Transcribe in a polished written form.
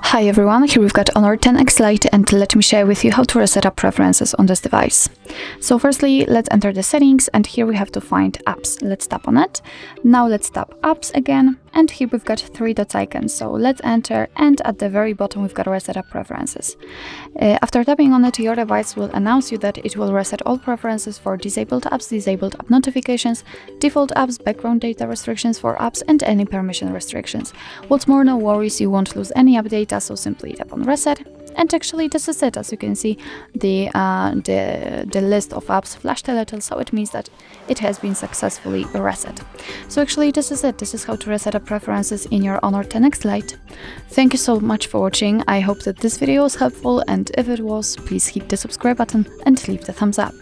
Hi everyone, here we've got Honor 10X Lite, and let me share with you how to reset up preferences on this device. So firstly, let's enter the settings, and here we have to find apps. Let's tap on it. Now let's tap apps again, and here we've got 3 dots icons. So let's enter, and at the very bottom we've got reset up preferences. After tapping on it, your device will announce you that it will reset all preferences for disabled apps, disabled app notifications, default apps, background data restrictions for apps, and any permission restrictions. What's more, no worries, you won't lose any app data, so simply tap on reset. And actually this is it. As you can see, the list of apps flashed a little, so it means that it has been successfully reset. So actually this is it. This is how to reset up preferences in your Honor 10X Lite. Thank you so much for watching. I hope that this video was helpful, and if it was, please hit the subscribe button and leave the thumbs up.